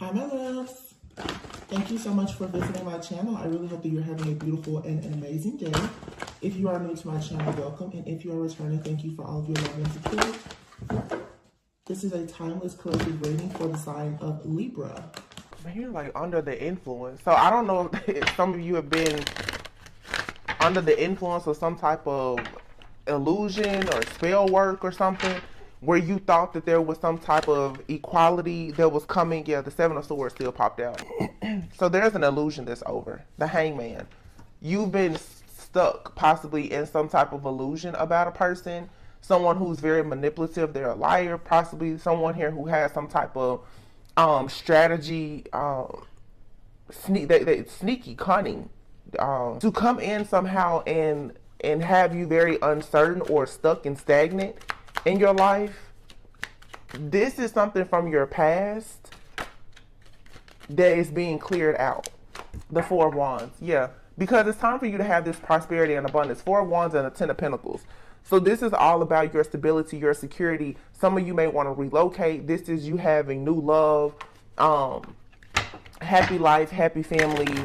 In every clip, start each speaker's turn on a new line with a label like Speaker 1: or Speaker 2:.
Speaker 1: Hi, my loves. Thank you so much for visiting my channel. I really hope that you're having a beautiful and an amazing day. If you are new to my channel, welcome. And if you are returning, thank you for all of your love and support. This is a timeless collective reading for the sign of Libra.
Speaker 2: Man, you're like under the influence. So I don't know if some of you have been under the influence of some type of illusion or spell work or something, where you thought that there was some type of equality that was coming. Yeah, the Seven of Swords still popped out. So there's an illusion that's over. The Hangman. You've been stuck possibly in some type of illusion about a person. Someone who's very manipulative. They're a liar. Possibly someone here who has some type of strategy, sneaky, cunning, to come in somehow and have you very uncertain or stuck and stagnant in your life. This is something from your past that is being cleared out. The Four of Wands, yeah, because it's time for you to have this prosperity and abundance. Four of Wands and the Ten of Pentacles. So this is all about your stability, your security. Some of you may want to relocate. This is you having new love, happy life, happy family,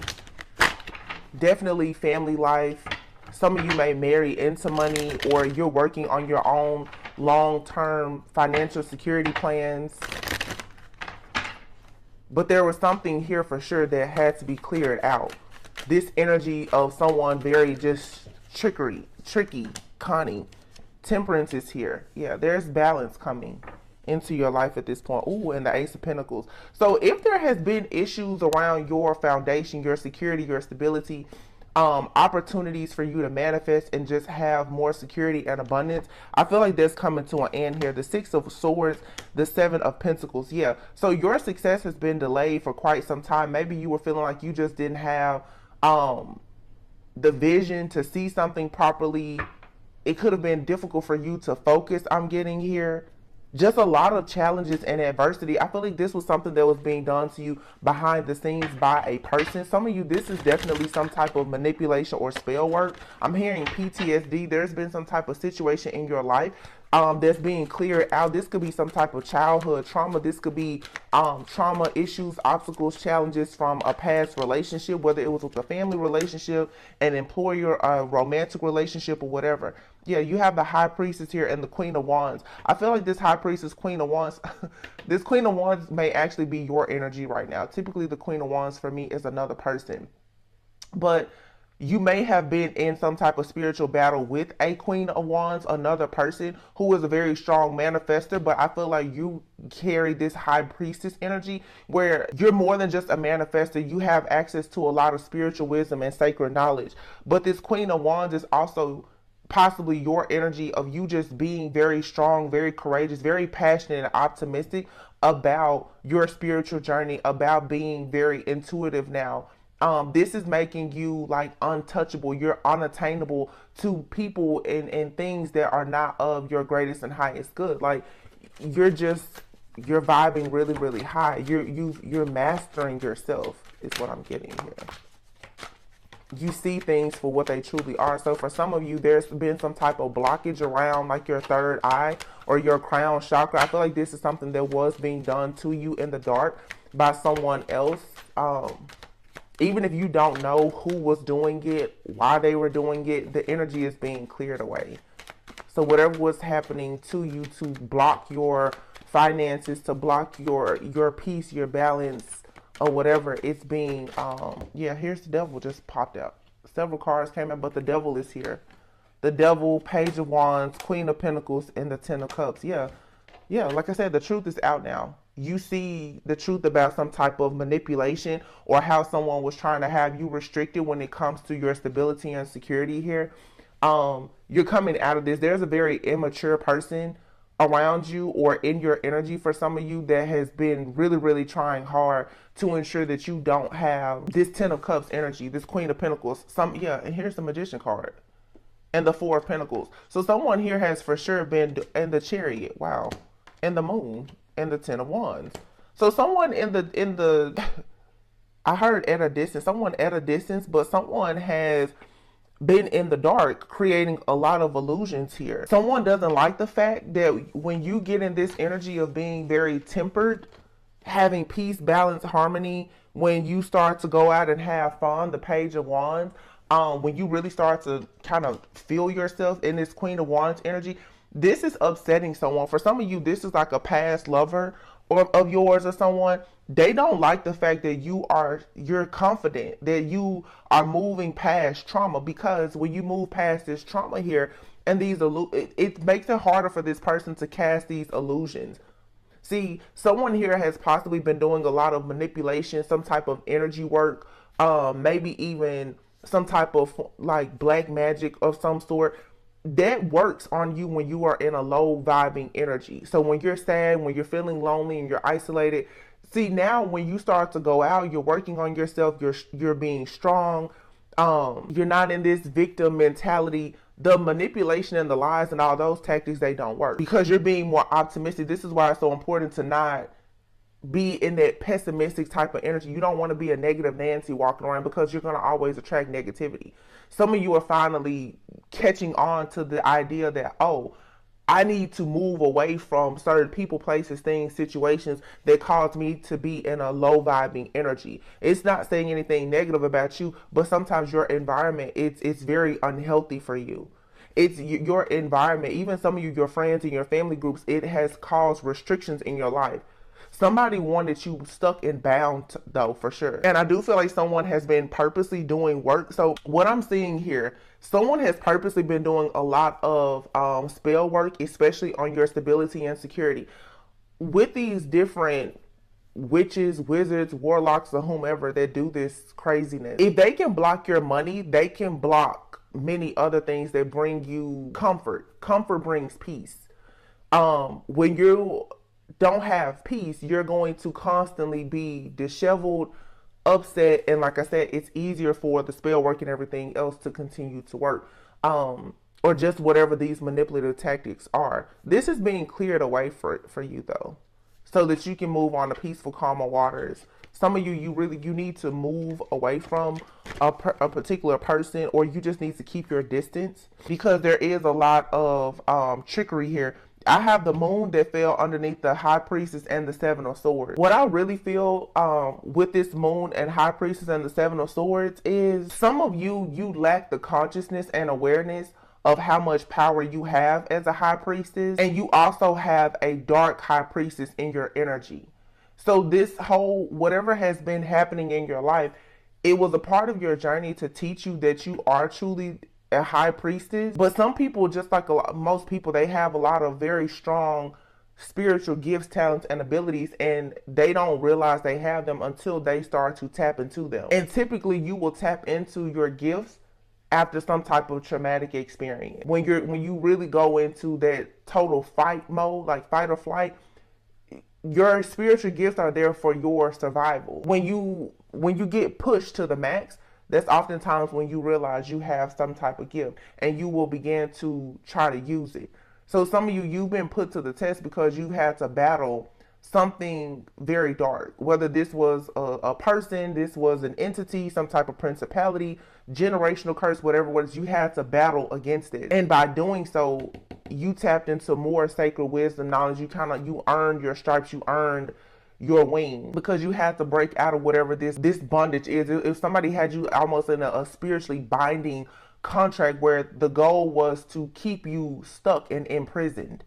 Speaker 2: definitely family life. Some of you may marry into money, or you're working on your own long-term financial security plans. But there was something here for sure that had to be cleared out. This energy of someone very just tricky, cunning. Temperance is here. Yeah, there's balance coming into your life at this point. Ooh, and the Ace of Pentacles. So if there has been issues around your foundation, your security, your stability, opportunities for you to manifest and just have more security and abundance, I feel like that's coming to an end here. The Six of Swords, the Seven of Pentacles. Yeah, so your success has been delayed for quite some time. Maybe you were feeling like you just didn't have the vision to see something properly. It could have been difficult for you to focus, I'm getting here. Just a lot of challenges and adversity. I feel like this was something that was being done to you behind the scenes by a person. Some of you, this is definitely some type of manipulation or spell work. I'm hearing PTSD. There's been some type of situation in your life that's being cleared out. This could be some type of childhood trauma. This could be trauma issues, obstacles, challenges from a past relationship, whether it was with a family relationship, an employer, a romantic relationship, or whatever. Yeah, you have the High Priestess here and the Queen of Wands. I feel like this High Priestess, Queen of Wands, this Queen of Wands may actually be your energy right now. Typically, the Queen of Wands for me is another person. But you may have been in some type of spiritual battle with a Queen of Wands, another person who is a very strong manifester. But I feel like you carry this High Priestess energy where you're more than just a manifester. You have access to a lot of spiritual wisdom and sacred knowledge. But this Queen of Wands is also possibly your energy of you just being very strong, very courageous, very passionate and optimistic about your spiritual journey, about being very intuitive now. This is making you like untouchable. You're unattainable to people and things that are not of your greatest and highest good. Like you're vibing really, really high. You're mastering yourself is what I'm getting here. You see things for what they truly are. So for some of you, there's been some type of blockage around like your third eye or your crown chakra. I feel like this is something that was being done to you in the dark by someone else. Even if you don't know who was doing it, why they were doing it, the energy is being cleared away. So whatever was happening to you to block your finances, to block your peace, your balance, or whatever, it's being yeah, here's the Devil just popped out. Several cards came out, but the Devil is here. The Devil, Page of Wands, Queen of Pentacles, and the Ten of Cups. Yeah, like I said, the truth is out now. You see the truth about some type of manipulation or how someone was trying to have you restricted when it comes to your stability and security here. You're coming out of this. There's a very immature person around you or in your energy for some of you that has been really, really trying hard to ensure that you don't have this Ten of Cups energy, this Queen of Pentacles. And here's the Magician card and the Four of Pentacles. So someone here has for sure been in the Chariot, wow, and the Moon and the Ten of Wands. So someone in the I heard at a distance, someone at a distance, but someone has been in the dark creating a lot of illusions here. Someone doesn't like the fact that when you get in this energy of being very tempered, having peace, balance, harmony. When you start to go out and have fun, the Page of Wands, when you really start to kind of feel yourself in this Queen of Wands energy, this is upsetting someone. For some of you, this is like a past lover or of yours or someone. They don't like the fact that you're confident, that you are moving past trauma, because when you move past this trauma here and it makes it harder for this person to cast these illusions. See, someone here has possibly been doing a lot of manipulation, some type of energy work, maybe even some type of like black magic of some sort that works on you when you are in a low vibing energy. So when you're sad, when you're feeling lonely and you're isolated, see, now when you start to go out, you're working on yourself, you're being strong, you're not in this victim mentality. The manipulation and the lies and all those tactics, they don't work because you're being more optimistic. This is why it's so important to not be in that pessimistic type of energy. You don't want to be a negative Nancy walking around, because you're going to always attract negativity. Some of you are finally catching on to the idea that, oh, I need to move away from certain people, places, things, situations that cause me to be in a low vibing energy. It's not saying anything negative about you, but sometimes your environment, it's very unhealthy for you. It's your environment, even some of you, your friends and your family groups, it has caused restrictions in your life. Somebody wanted you stuck and bound, though, for sure. And I do feel like someone has been purposely doing work. So what I'm seeing here, someone has purposely been doing a lot of spell work, especially on your stability and security. With these different witches, wizards, warlocks, or whomever that do this craziness, if they can block your money, they can block many other things that bring you comfort. Comfort brings peace. When you don't have peace, you're going to constantly be disheveled, upset, and like I said, it's easier for the spell work and everything else to continue to work, or just whatever these manipulative tactics are. This is being cleared away for you, though, so that you can move on to peaceful, calmer waters. Some of you, you need to move away from a particular person, or you just need to keep your distance, because there is a lot of trickery here. I have the moon that fell underneath the high priestess and the seven of swords. What I really feel with this moon and high priestess and the seven of swords is some of you lack the consciousness and awareness of how much power you have as a high priestess. And you also have a dark high priestess in your energy. So this whole, whatever has been happening in your life, it was a part of your journey to teach you that you are truly a high priestess. But some people, just like most people, they have a lot of very strong spiritual gifts, talents, and abilities, and they don't realize they have them until they start to tap into them. And typically you will tap into your gifts after some type of traumatic experience. When you really go into that total fight mode, like fight or flight, your spiritual gifts are there for your survival. When you get pushed to the max, that's oftentimes when you realize you have some type of gift, and you will begin to try to use it. So some of you, you've been put to the test because you had to battle something very dark. Whether this was a person, this was an entity, some type of principality, generational curse, whatever it was, you had to battle against it. And by doing so, you tapped into more sacred wisdom, knowledge. You earned your stripes, you earned your wing, because you had to break out of whatever this bondage is. If somebody had you almost in a spiritually binding contract where the goal was to keep you stuck and imprisoned.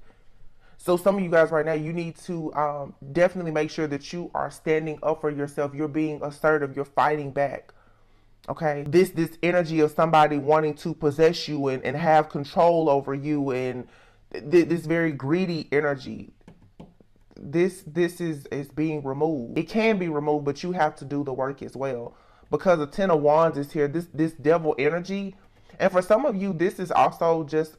Speaker 2: So some of you guys right now, you need to definitely make sure that you are standing up for yourself. You're being assertive. You're fighting back. Okay. This energy of somebody wanting to possess you and have control over you, and this very greedy energy, this is being removed. It can be removed, but you have to do the work as well, because the Ten of Wands is here. This devil energy. And for some of you, this is also just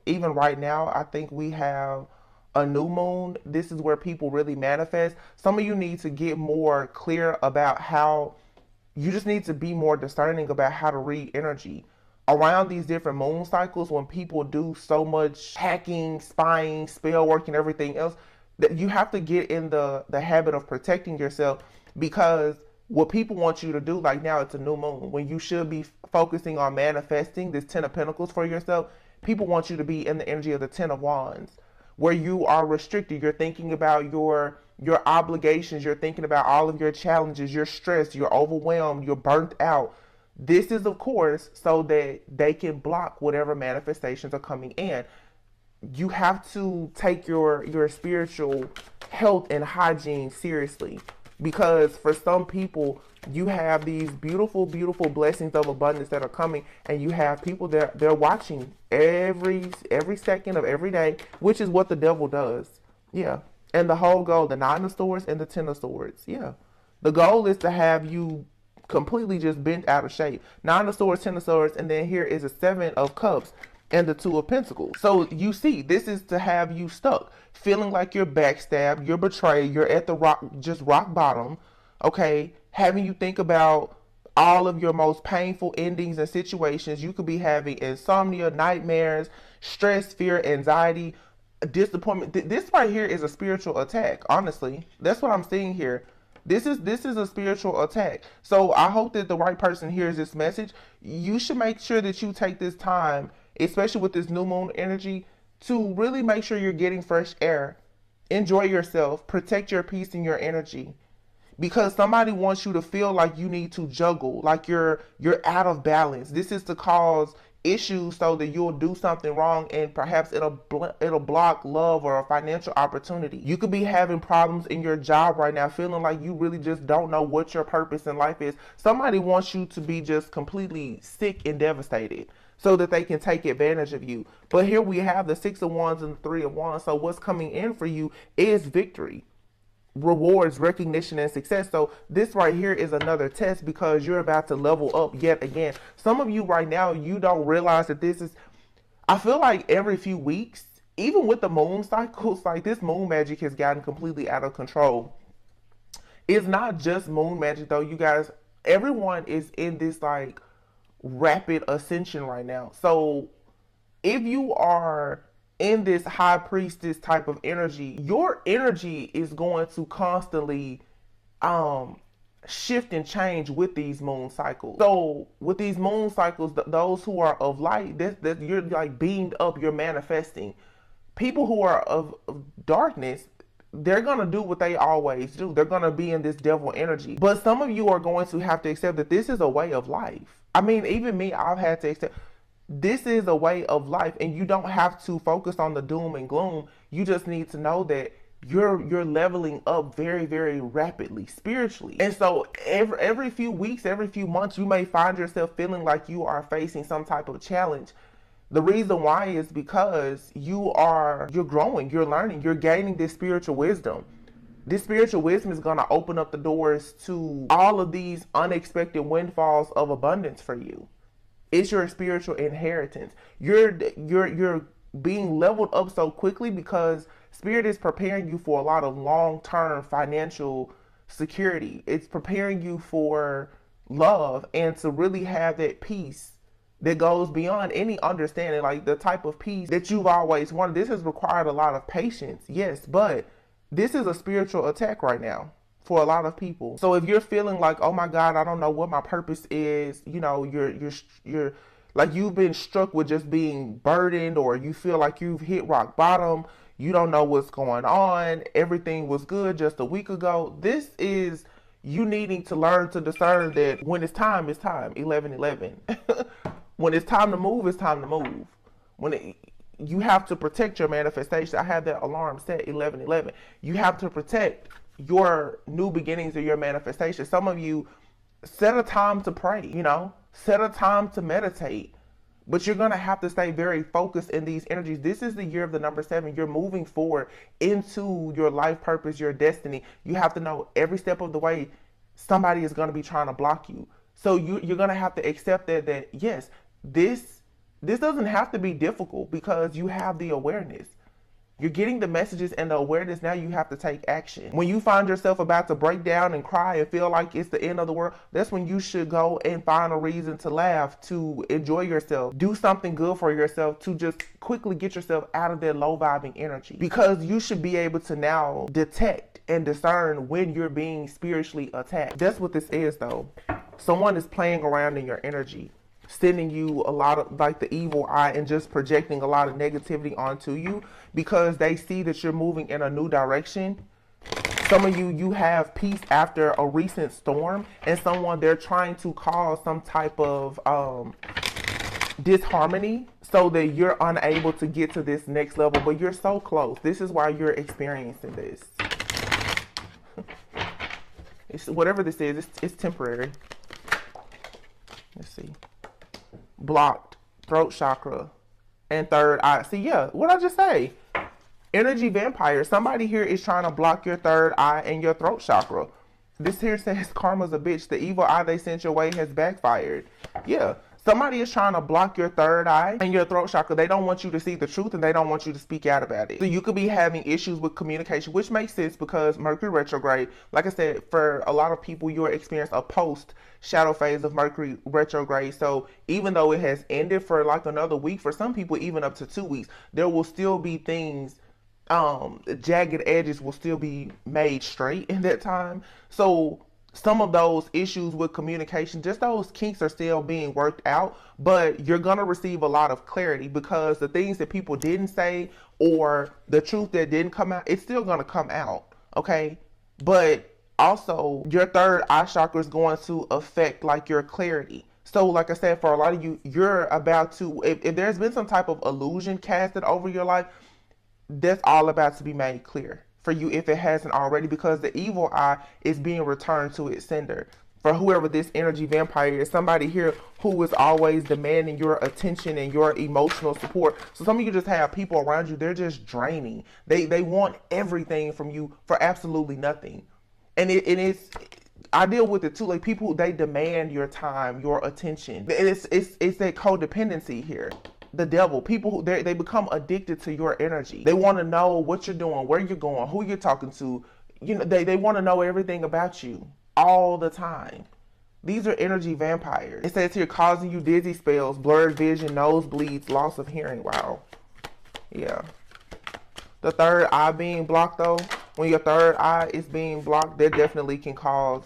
Speaker 2: even right now, I think we have a new moon. This is where people really manifest. Some of you need to get more clear about how you just need to be more discerning about how to read energy around these different moon cycles. When people do so much hacking, spying, spell work, and everything else, that you have to get in the habit of protecting yourself, because what people want you to do, like now it's a new moon, when you should be focusing on manifesting this Ten of Pentacles for yourself, people want you to be in the energy of the Ten of Wands, where you are restricted. You're thinking about your obligations. You're thinking about all of your challenges. You're stressed. You're overwhelmed. You're burnt out. This is, of course, so that they can block whatever manifestations are coming in. You have to take your spiritual health and hygiene seriously, because for some people you have these beautiful blessings of abundance that are coming, and you have people that they're watching every second of every day, which is what the devil does. Yeah. And the whole goal, the 9 of swords and the 10 of swords. Yeah. The goal is to have you completely just bent out of shape. 9 of swords, 10 of swords, and then here is a 7 of cups and the 2 of pentacles. So you see, this is to have you stuck, feeling like you're backstabbed, you're betrayed, you're at the rock bottom, okay? Having you think about all of your most painful endings and situations. You could be having insomnia, nightmares, stress, fear, anxiety, disappointment. This right here is a spiritual attack. Honestly, that's what I'm seeing here. This is a spiritual attack. So I hope that the right person hears this message. You should make sure that you take this time, especially with this new moon energy, to really make sure you're getting fresh air. Enjoy yourself. Protect your peace and your energy. Because somebody wants you to feel like you need to juggle, like you're out of balance. This is to cause issues so that you'll do something wrong, and perhaps it'll block love or a financial opportunity. You could be having problems in your job right now, feeling like you really just don't know what your purpose in life is. Somebody wants you to be just completely sick and devastated so that they can take advantage of you. But here we have the 6 of Wands and the 3 of Wands. So what's coming in for you is victory, rewards, recognition, and success. So this right here is another test, because you're about to level up yet again. Some of you right now, you don't realize that this is, I feel like every few weeks, even with the moon cycles, like this moon magic has gotten completely out of control. It's not just moon magic though, you guys. Everyone is in this like rapid ascension right now. So if you are in this high priestess type of energy, your energy is going to constantly shift and change with these moon cycles. So with these moon cycles, those who are of light, that you're like beamed up, you're manifesting. People who are of darkness, they're going to do what they always do. They're going to be in this devil energy. But some of you are going to have to accept that this is a way of life. I mean, even me, I've had to accept this is a way of life, and you don't have to focus on the doom and gloom. You just need to know that you're leveling up very, very rapidly spiritually. And so every few weeks, every few months, you may find yourself feeling like you are facing some type of challenge. The reason why is because you're growing, you're learning, you're gaining this spiritual wisdom. This spiritual wisdom is going to open up the doors to all of these unexpected windfalls of abundance for you. It's your spiritual inheritance. You're being leveled up so quickly because Spirit is preparing you for a lot of long-term financial security. It's preparing you for love and to really have that peace that goes beyond any understanding, like the type of peace that you've always wanted. This has required a lot of patience, yes, but this is a spiritual attack right now for a lot of people. So if you're feeling like, oh my God, I don't know what my purpose is, you know, you're like you've been struck with just being burdened, or you feel like you've hit rock bottom, you don't know what's going on, everything was good just a week ago. This is you needing to learn to discern that when it's time, 11:11. When it's time to move, it's time to move. You have to protect your manifestation. I had that alarm set 11:11. You have to protect your new beginnings or your manifestation. Some of you set a time to pray, you know, set a time to meditate, but you're going to have to stay very focused in these energies. This is the year of the number 7. You're moving forward into your life purpose, your destiny. You have to know every step of the way somebody is going to be trying to block you. So you're going to have to accept that yes, this doesn't have to be difficult because you have the awareness. You're getting the messages and the awareness. Now you have to take action. When you find yourself about to break down and cry and feel like it's the end of the world, that's when you should go and find a reason to laugh, to enjoy yourself, do something good for yourself, to just quickly get yourself out of that low vibing energy. Because you should be able to now detect and discern when you're being spiritually attacked. That's what this is though. Someone is playing around in your energy. sending you a lot of like the evil eye and just projecting a lot of negativity onto you because they see that you're moving in a new direction. Some of you have peace after a recent storm, and someone, they're trying to cause some type of disharmony so that you're unable to get to this next level, but you're so close. This is why you're experiencing this. It's, whatever this is, it's temporary. Let's see. Blocked, throat chakra, and third eye. See, yeah, what I just say? Energy vampire. Somebody here is trying to block your third eye and your throat chakra. This here says karma's a bitch. The evil eye they sent your way has backfired. Yeah. Somebody is trying to block your third eye and your throat chakra. They don't want you to see the truth and they don't want you to speak out about it. So you could be having issues with communication, which makes sense because Mercury retrograde, like I said, for a lot of people, you'll experience a post shadow phase of Mercury retrograde. So even though it has ended for like another week, for some people, even up to 2 weeks, there will still be things, jagged edges will still be made straight in that time. So some of those issues with communication, just those kinks are still being worked out, but you're going to receive a lot of clarity because the things that people didn't say or the truth that didn't come out, it's still going to come out. Okay. But also your third eye chakra is going to affect like your clarity. So like I said, for a lot of you, you're about to, if there's been some type of illusion casted over your life, that's all about to be made clear for you if it hasn't already, because the evil eye is being returned to its sender. For whoever this energy vampire is, somebody here who is always demanding your attention and your emotional support. So some of you just have people around you, they're just draining. They want everything from you for absolutely nothing. And it's, I deal with it too, like people, they demand your time, your attention. It's that codependency here. The devil, people who they become addicted to your energy. They want to know what you're doing, where you're going, who you're talking to. You know, they want to know everything about you all the time. These are energy vampires. It says here, causing you dizzy spells, blurred vision, nosebleeds, loss of hearing. Wow. Yeah. The third eye being blocked though, when your third eye is being blocked, that definitely can cause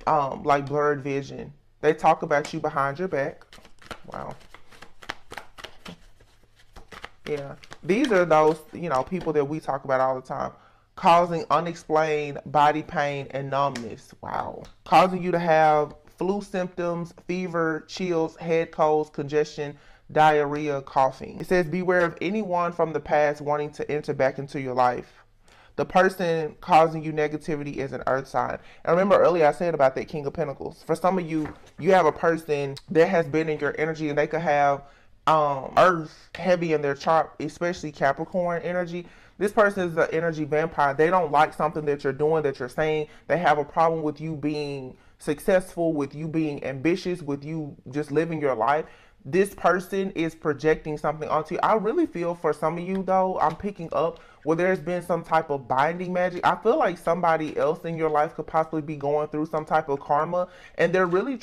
Speaker 2: like blurred vision. They talk about you behind your back. Wow. Yeah, these are those, you know, people that we talk about all the time, causing unexplained body pain and numbness. Wow. Causing you to have flu symptoms, fever, chills, head colds, congestion, diarrhea, coughing. It says, beware of anyone from the past wanting to enter back into your life. The person causing you negativity is an earth sign. And remember earlier I said about that King of Pentacles. For some of you, you have a person that has been in your energy and they could have earth heavy in their chart, especially Capricorn energy. This person is an energy vampire. They don't like something that you're doing, that you're saying. They have a problem with you being successful, with you being ambitious, with you just living your life. This person is projecting something onto you. I really feel for some of you though, I'm picking up where there's been some type of binding magic. I feel like somebody else in your life could possibly be going through some type of karma, and they're really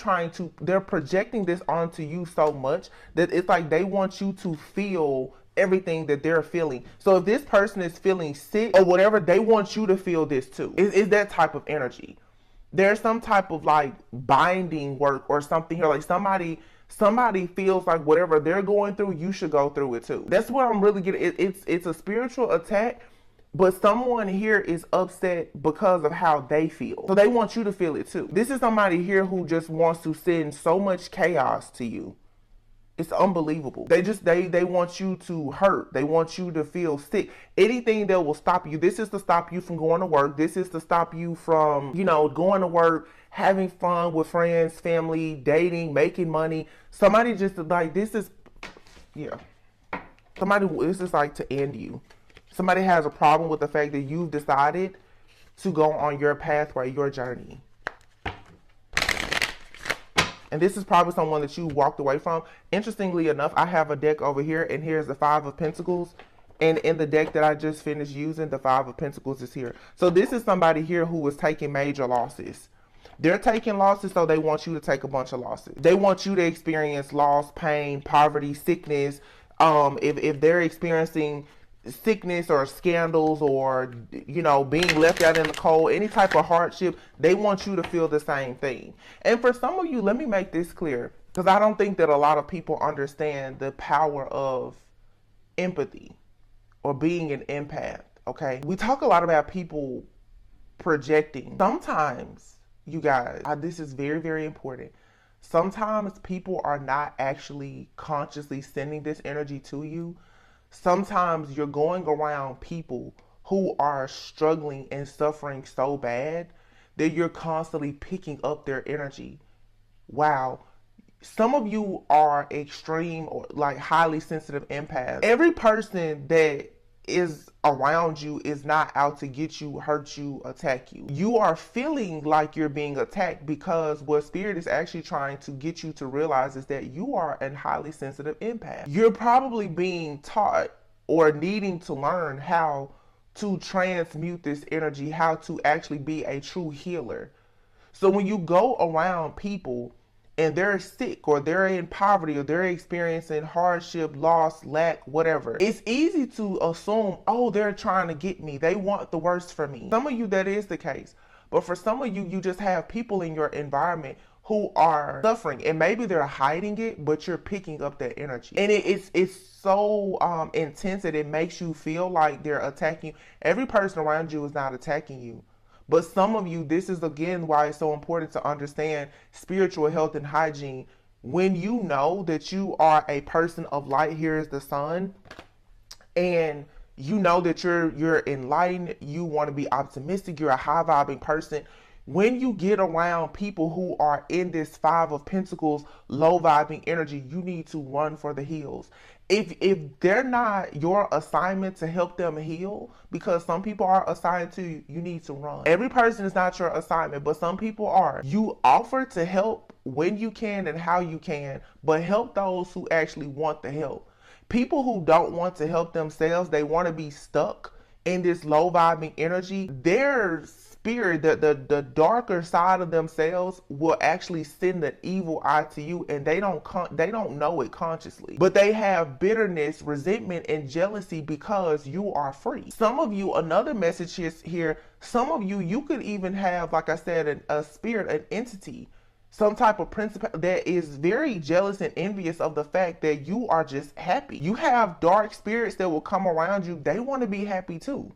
Speaker 2: they're projecting this onto you so much that it's like they want you to feel everything that they're feeling. So if this person is feeling sick or whatever, they want you to feel this too. It's that type of energy. There's some type of like binding work or something here, like somebody feels like whatever they're going through, you should go through it too. That's what I'm really getting. It's a spiritual attack, but someone here is upset because of how they feel. So they want you to feel it too. This is somebody here who just wants to send so much chaos to you. It's unbelievable. They want you to hurt. They want you to feel sick. Anything that will stop you. This is to stop you from going to work. This is to stop you from, you know, going to work, having fun with friends, family, dating, making money. Somebody just like, this is like to end you. Somebody has a problem with the fact that you've decided to go on your pathway, your journey. And this is probably someone that you walked away from. Interestingly enough, I have a deck over here, and here's the Five of Pentacles. And in the deck that I just finished using, the Five of Pentacles is here. So this is somebody here who was taking major losses. They're taking losses, so they want you to take a bunch of losses. They want you to experience loss, pain, poverty, sickness. If they're experiencing sickness or scandals or, you know, being left out in the cold, any type of hardship, they want you to feel the same thing. And for some of you, let me make this clear. Because I don't think that a lot of people understand the power of empathy or being an empath. Okay, we talk a lot about people projecting. Sometimes, you guys, this is very, very important. Sometimes people are not actually consciously sending this energy to you. Sometimes you're going around people who are struggling and suffering so bad that you're constantly picking up their energy. Wow. Some of you are extreme or like highly sensitive empaths. Every person that is around you is not out to get you, hurt you, attack you. You are feeling like you're being attacked because what spirit is actually trying to get you to realize is that you are a highly sensitive empath. You're probably being taught or needing to learn how to transmute this energy, how to actually be a true healer. So when you go around people and they're sick or they're in poverty or they're experiencing hardship, loss, lack, whatever, it's easy to assume, oh, they're trying to get me. They want the worst for me. Some of you, that is the case. But for some of you, you just have people in your environment who are suffering, and maybe they're hiding it, but you're picking up that energy. And it's so intense that it makes you feel like they're attacking you. Every person around you is not attacking you. But some of you, this is again why it's so important to understand spiritual health and hygiene. When you know that you are a person of light, here is the sun, and you know that you're enlightened, you want to be optimistic, you're a high vibing person. When you get around people who are in this Five of Pentacles, low vibing energy, you need to run for the hills. If they're not your assignment to help them heal, because some people are assigned to you, you need to run. Every person is not your assignment, but some people are. You offer to help when you can and how you can, but help those who actually want the help. People who don't want to help themselves, they want to be stuck in this low vibing energy. Their spirit, the darker side of themselves will actually send an evil eye to you, and they don't know it consciously, but they have bitterness, resentment, and jealousy because you are free. Some of you, another message is here, some of you could even have, like I said, a spirit, an entity, some type of principle that is very jealous and envious of the fact that you are just happy. You have dark spirits that will come around you. They want to be happy too,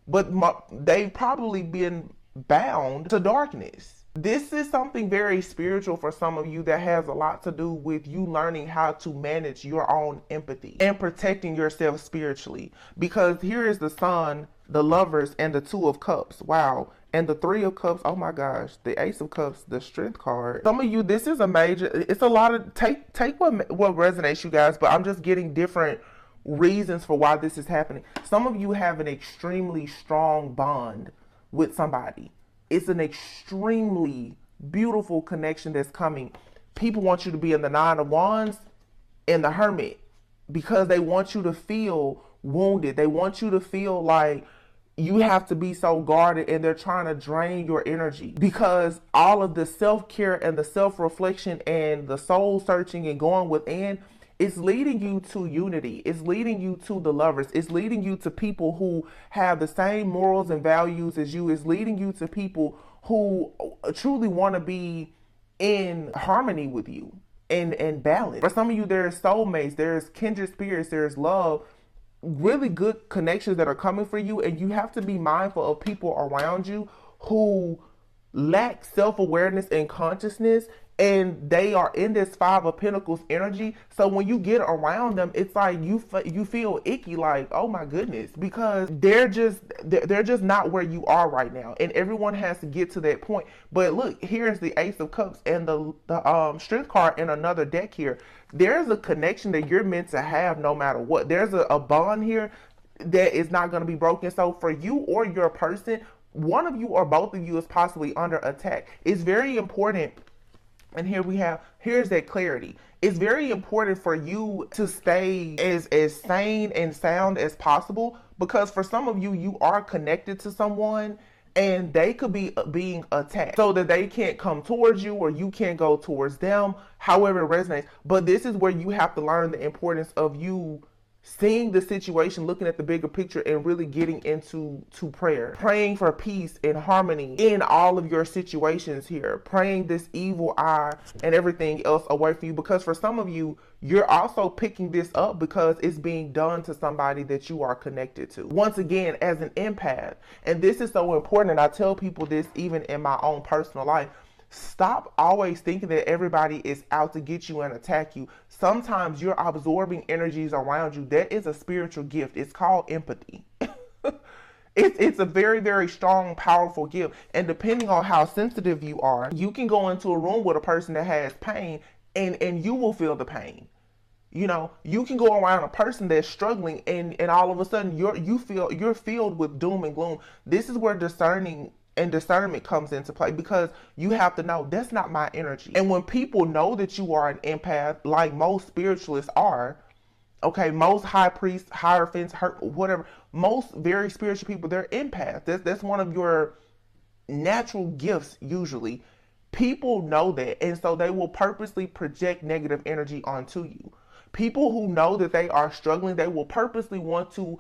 Speaker 2: but they've probably been bound to darkness. This is something very spiritual for some of you that has a lot to do with you learning how to manage your own empathy and protecting yourself spiritually. Because here is the Sun, the Lovers, and the Two of Cups. Wow. And the Three of Cups. Oh my gosh. The Ace of Cups, the Strength card. Some of you, this is a major, it's a lot of, take what resonates, you guys, but I'm just getting different reasons for why this is happening. Some of you have an extremely strong bond with somebody. It's an extremely beautiful connection that's coming. People want you to be in the Nine of Wands and the Hermit because they want you to feel wounded. They want you to feel like you have to be so guarded, and they're trying to drain your energy because all of the self-care and the self-reflection and the soul searching and going within, it's leading you to unity. It's leading you to the Lovers. It's leading you to people who have the same morals and values as you. It's leading you to people who truly want to be in harmony with you and balance. For some of you, there's soulmates, there's kindred spirits, there's love, really good connections that are coming for you. And you have to be mindful of people around you who lack self-awareness and consciousness, and they are in this Five of Pentacles energy. So when you get around them, it's like you feel icky, like, oh my goodness, because they're just not where you are right now, and everyone has to get to that point. But look, here's the Ace of Cups and the Strength card in another deck here. There's a connection that you're meant to have no matter what. There's a bond here that is not going to be broken. So for you or your person, one of you or both of you is possibly under attack. It's very important. And here's that clarity. It's very important for you to stay as sane and sound as possible, because for some of you, you are connected to someone and they could be being attacked so that they can't come towards you or you can't go towards them, however it resonates. But this is where you have to learn the importance of you seeing the situation, looking at the bigger picture, and really getting into prayer, praying for peace and harmony in all of your situations here, praying this evil eye and everything else away from you, because for some of you, you're also picking this up because it's being done to somebody that you are connected to. Once again, as an empath, and this is so important, and I tell people this even in my own personal life, stop always thinking that everybody is out to get you and attack you. Sometimes you're absorbing energies around you. That is a spiritual gift. It's called empathy. It's a very, very strong, powerful gift. And depending on how sensitive you are, you can go into a room with a person that has pain and you will feel the pain. You know, you can go around a person that's struggling and all of a sudden you're filled with doom and gloom. This is where discernment comes into play, because you have to know that's not my energy. And when people know that you are an empath, like most spiritualists are, okay, most high priests, hierophants, whatever, most very spiritual people, they're empaths. That's one of your natural gifts usually. People know that, and so they will purposely project negative energy onto you. People who know that they are struggling, they will purposely want to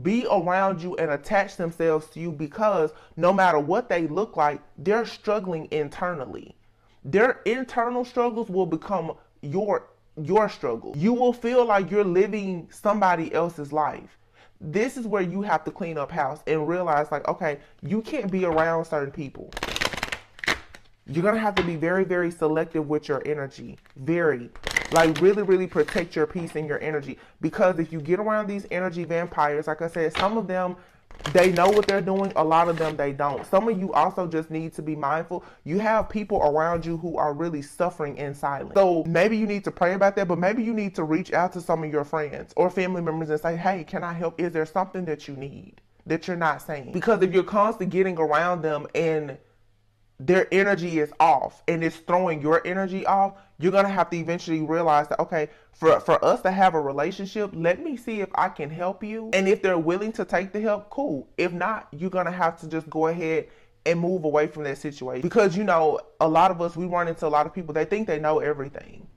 Speaker 2: be around you and attach themselves to you, because no matter what they look like, they're struggling internally. Their internal struggles will become your struggle. You will feel like you're living somebody else's life. This is where you have to clean up house and realize, like, okay, you can't be around certain people. You're going to have to be very, very selective with your energy. Like, really, really protect your peace and your energy. Because if you get around these energy vampires, like I said, some of them, they know what they're doing. A lot of them, they don't. Some of you also just need to be mindful. You have people around you who are really suffering in silence. So maybe you need to pray about that, but maybe you need to reach out to some of your friends or family members and say, hey, can I help? Is there something that you need that you're not saying? Because if you're constantly getting around them and their energy is off and it's throwing your energy off, you're going to have to eventually realize that, okay, for us to have a relationship, let me see if I can help you. And if they're willing to take the help, cool. If not, you're going to have to just go ahead and move away from that situation. Because, you know, a lot of us, we run into a lot of people, they think they know everything.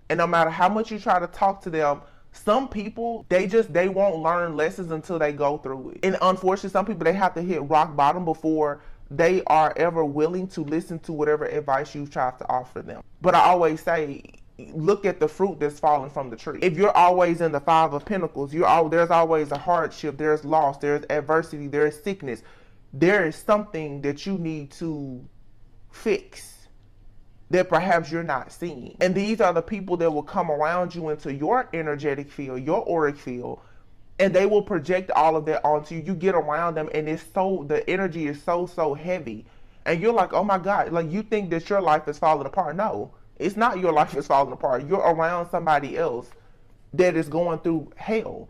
Speaker 2: And no matter how much you try to talk to them, some people, they won't learn lessons until they go through it. And unfortunately, some people, they have to hit rock bottom before they are ever willing to listen to whatever advice you try to offer them. But I always say, look at the fruit that's falling from the tree. If you're always in the Five of Pentacles, there's always a hardship, there's loss, there's adversity, there's sickness. There is something that you need to fix that perhaps you're not seeing. And these are the people that will come around you into your energetic field, your auric field, and they will project all of that onto you. You get around them and the energy is so heavy. And you're like, oh my God, like you think that your life is falling apart. No, it's not your life is falling apart. You're around somebody else that is going through hell.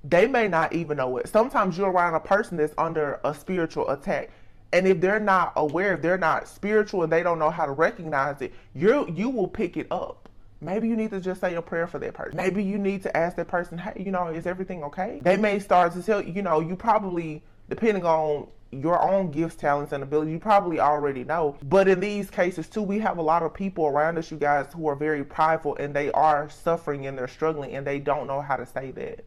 Speaker 2: They may not even know it. Sometimes you're around a person that's under a spiritual attack. And if they're not aware, if they're not spiritual and they don't know how to recognize it, you will pick it up. Maybe you need to just say a prayer for that person. Maybe you need to ask that person, hey, you know, is everything okay? They may start to tell you, know, you probably, depending on your own gifts, talents, and ability, you probably already know. But in these cases too, we have a lot of people around us, you guys, who are very prideful and they are suffering and they're struggling and they don't know how to say that.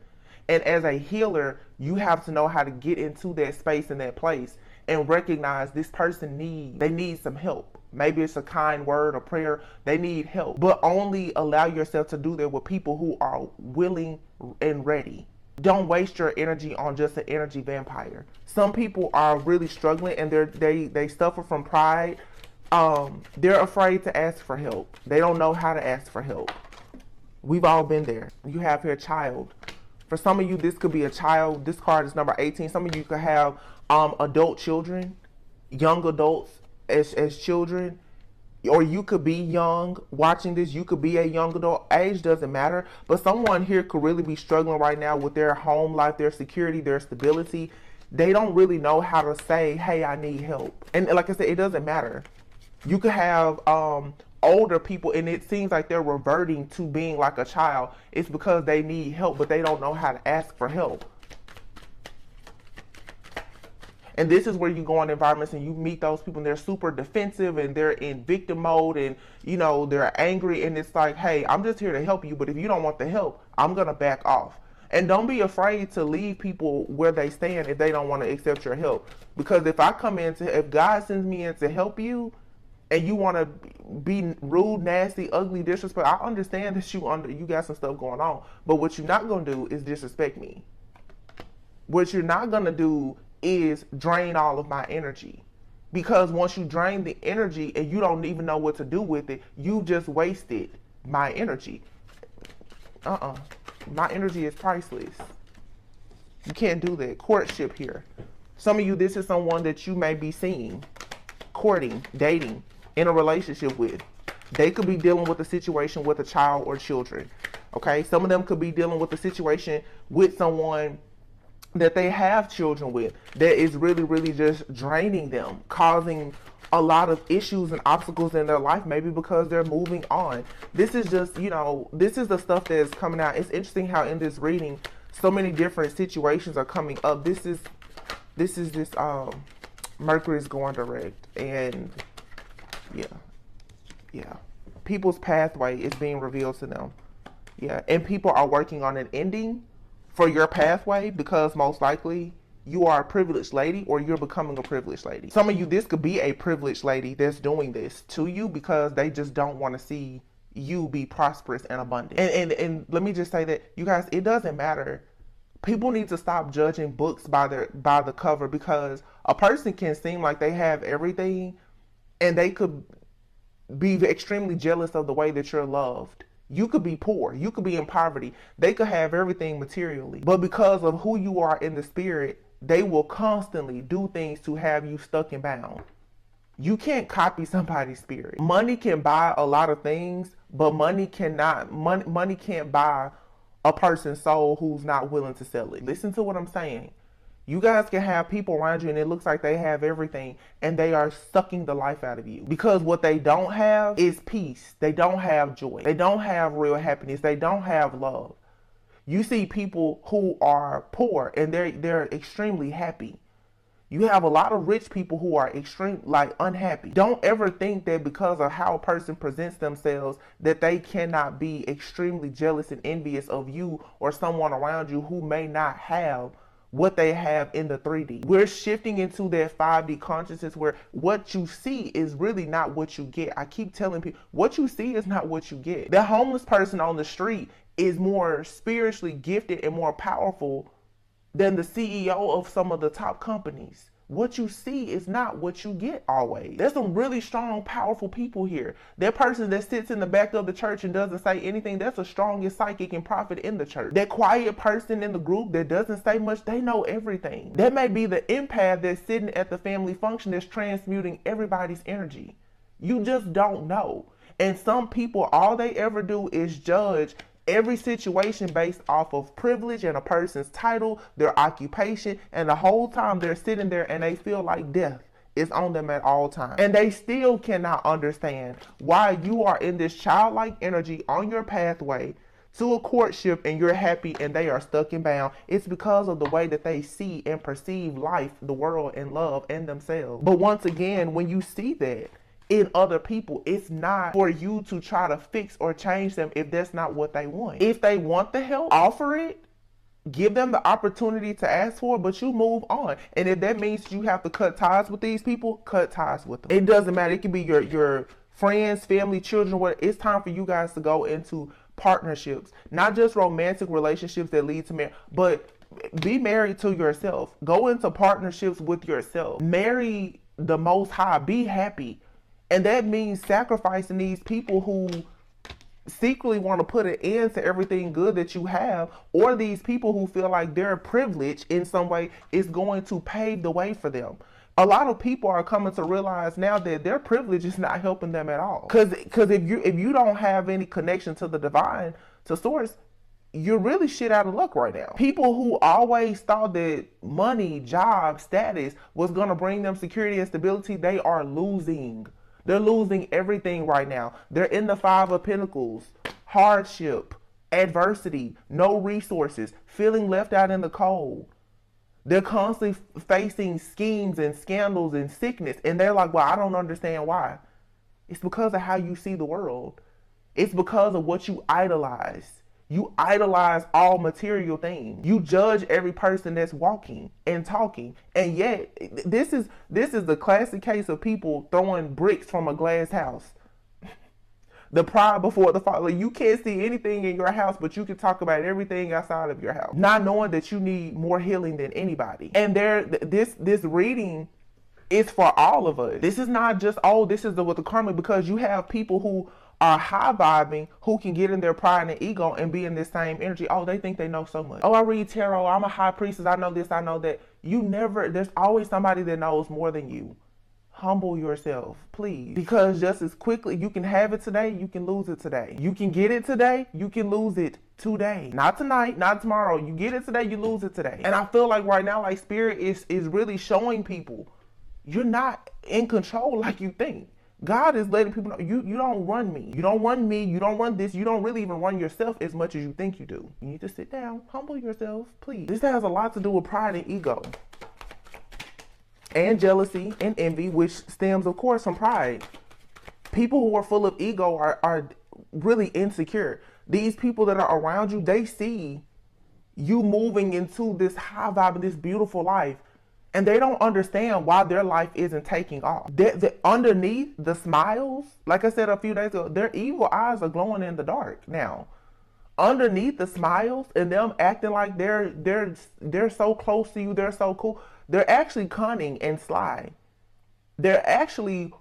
Speaker 2: And as a healer, you have to know how to get into that space and that place and recognize this person need some help. Maybe it's a kind word, a prayer. They need help. But only allow yourself to do that with people who are willing and ready. Don't waste your energy on just an energy vampire. Some people are really struggling and they suffer from pride. They're afraid to ask for help. They don't know how to ask for help. We've all been there. You have here a child. For some of you, this could be a child. This card is number 18. Some of you could have adult children, young adults as children, or you could be young watching this. You could be a young adult. Age doesn't matter. But someone here could really be struggling right now with their home life, their security, their stability. They don't really know how to say, hey, I need help. And like I said, it doesn't matter. You could have older people and it seems like they're reverting to being like a child. It's because they need help, but they don't know how to ask for help. And this is where you go in environments and you meet those people and they're super defensive and they're in victim mode and, you know, they're angry. And it's like, hey, I'm just here to help you. But if you don't want the help, I'm going to back off. And don't be afraid to leave people where they stand if they don't want to accept your help. Because if if God sends me in to help you and you want to be rude, nasty, ugly, disrespectful, I understand that you got some stuff going on. But what you're not going to do is disrespect me. What you're not going to do is drain all of my energy. Because once you drain the energy and you don't even know what to do with it, you just wasted my energy. My energy is priceless. You can't do that. Courtship here. Some of you, this is someone that you may be seeing, courting, dating, in a relationship with. They could be dealing with a situation with a child or children. Okay? Some of them could be dealing with a situation with someone that they have children with that is really, really just draining them, causing a lot of issues and obstacles in their life, maybe because they're moving on. This is just, you know, this is the stuff that is coming out. It's interesting how in this reading, so many different situations are coming up. This Mercury is going direct, and yeah. People's pathway is being revealed to them. Yeah, and people are working on an ending for your pathway because most likely you are a privileged lady or you're becoming a privileged lady. Some of you, this could be a privileged lady that's doing this to you because they just don't want to see you be prosperous and abundant. And let me just say that, you guys, it doesn't matter. People need to stop judging books by the cover, because a person can seem like they have everything and they could be extremely jealous of the way that you're loved. You could be poor. You could be in poverty. They could have everything materially. But because of who you are in the spirit, they will constantly do things to have you stuck and bound. You can't copy somebody's spirit. Money can buy a lot of things, but money can't buy a person's soul who's not willing to sell it. Listen to what I'm saying. You guys can have people around you and it looks like they have everything and they are sucking the life out of you, because what they don't have is peace. They don't have joy. They don't have real happiness. They don't have love. You see people who are poor and they're extremely happy. You have a lot of rich people who are unhappy. Don't ever think that because of how a person presents themselves that they cannot be extremely jealous and envious of you or someone around you who may not have what they have in the 3D. We're shifting into that 5D consciousness where what you see is really not what you get. I keep telling people, what you see is not what you get. The homeless person on the street is more spiritually gifted and more powerful than the CEO of some of the top companies. What you see is not what you get always. There's some really strong, powerful people here. That person that sits in the back of the church and doesn't say anything, that's the strongest psychic and prophet in the church. That quiet person in the group that doesn't say much, they know everything. That may be the empath that's sitting at the family function that's transmuting everybody's energy. You just don't know. And some people, all they ever do is judge every situation based off of privilege and a person's title, their occupation, and the whole time they're sitting there and they feel like death is on them at all times. And they still cannot understand why you are in this childlike energy on your pathway to a courtship and you're happy and they are stuck and bound. It's because of the way that they see and perceive life, the world, and love, and themselves. But once again, when you see that in other people, it's not for you to try to fix or change them if that's not what they want. If they want the help, offer it, give them the opportunity to ask for it, but you move on. And if that means you have to cut ties with these people, cut ties with them. It doesn't matter. It can be your friends, family, children, what. It's time for you guys to go into partnerships, not just romantic relationships that lead to marriage, but be married to yourself. Go into partnerships with yourself. Marry the Most High. Be happy. And that means sacrificing these people who secretly want to put an end to everything good that you have, or these people who feel like their privilege in some way is going to pave the way for them. A lot of people are coming to realize now that their privilege is not helping them at all. Because if you don't have any connection to the divine, to source, you're really shit out of luck right now. People who always thought that money, job, status was going to bring them security and stability, they are losing. They're losing everything right now. They're in the 5 of Pentacles. Hardship, adversity, no resources, feeling left out in the cold. They're constantly facing schemes and scandals and sickness. And they're like, well, I don't understand why. It's because of how you see the world. It's because of what you idolize. You idolize all material things. You judge every person that's walking and talking. And yet, this is the classic case of people throwing bricks from a glass house. The pride before the fall. Like, you can't see anything in your house, but you can talk about everything outside of your house. Not knowing that you need more healing than anybody. And this reading is for all of us. This is not just, oh, this is with the karmic, because you have people who are high vibing, who can get in their pride and ego and be in this same energy. Oh, they think they know so much. Oh, I read tarot. I'm a high priestess. I know this. I know that. There's always somebody that knows more than you. Humble yourself, please. Because just as quickly, you can have it today, you can lose it today. You can get it today, you can lose it today. Not tonight, not tomorrow. You get it today, you lose it today. And I feel like right now, like Spirit is really showing people, you're not in control like you think. God is letting people know, you don't run me. You don't run me. You don't run this. You don't really even run yourself as much as you think you do. You need to sit down, humble yourself, please. This has a lot to do with pride and ego. And jealousy and envy, which stems, of course, from pride. People who are full of ego are really insecure. These people that are around you, they see you moving into this high vibe, this beautiful life, and they don't understand why their life isn't taking off. Underneath the smiles, like I said a few days ago, their evil eyes are glowing in the dark now. Underneath the smiles and them acting like they're so close to you, they're so cool, they're actually cunning and sly. They're actually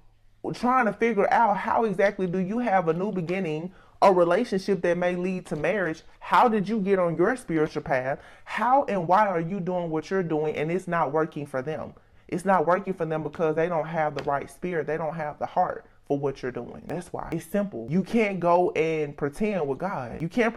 Speaker 2: trying to figure out how exactly do you have a new beginning, a relationship that may lead to marriage. How did you get on your spiritual path? How and why are you doing what you're doing and it's not working for them? It's not working for them because they don't have the right spirit. They don't have the heart for what you're doing. That's why. It's simple. You can't go and pretend with God. You can't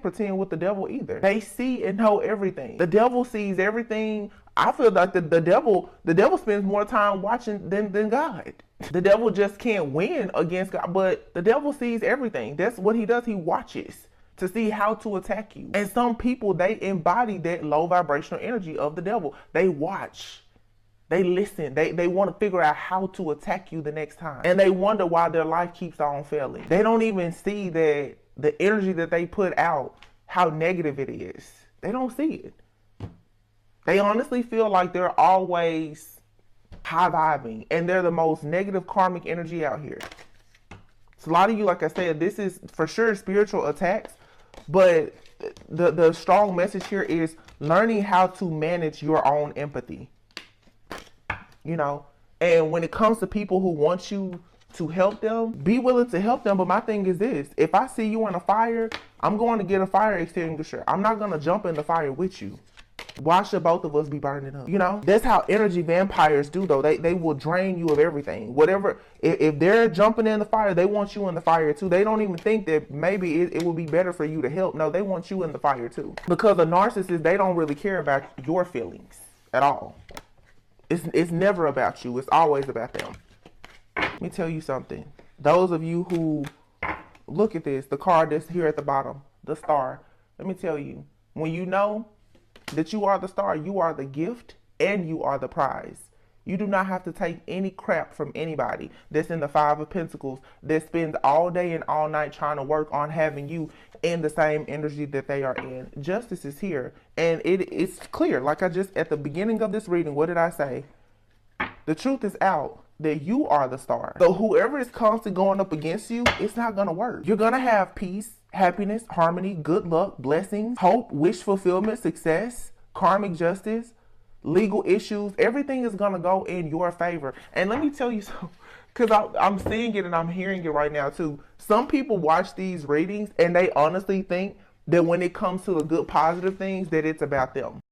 Speaker 2: pretend with the devil either. They see and know everything. The devil sees everything. I feel like the devil spends more time watching than God. The devil just can't win against God, but the devil sees everything. That's what he does. He watches to see how to attack you. And some people, they embody that low vibrational energy of the devil. They watch. They listen. They want to figure out how to attack you the next time. And they wonder why their life keeps on failing. They don't even see that the energy that they put out, how negative it is. They don't see it. They honestly feel like they're always high vibing and they're the most negative karmic energy out here. So a lot of you, like I said, this is for sure spiritual attacks, but the strong message here is learning how to manage your own empathy. You know, and when it comes to people who want you to help them, be willing to help them. But my thing is this: if I see you in a fire, I'm going to get a fire extinguisher. I'm not going to jump in the fire with you. Why should both of us be burning up? You know, that's how energy vampires do, though. They will drain you of everything. Whatever, if they're jumping in the fire, they want you in the fire too. They don't even think that maybe it would be better for you to help. No, they want you in the fire too. Because a narcissist, they don't really care about your feelings at all. It's never about you. It's always about them. Let me tell you something. Those of you who look at this, the card that's here at the bottom, the star. Let me tell you, when you know that you are the star, you are the gift and you are the prize. You do not have to take any crap from anybody that's in the Five of Pentacles that spends all day and all night trying to work on having you in the same energy that they are in. Justice is here. And it's clear. Like I just, at the beginning of this reading, what did I say? The truth is out that you are the star. So whoever is constantly going up against you, it's not going to work. You're going to have peace, happiness, harmony, good luck, blessings, hope, wish fulfillment, success, karmic justice, legal issues. Everything is going to go in your favor. And let me tell you something, because I'm seeing it and I'm hearing it right now too. Some people watch these readings and they honestly think that when it comes to the good positive things, that it's about them.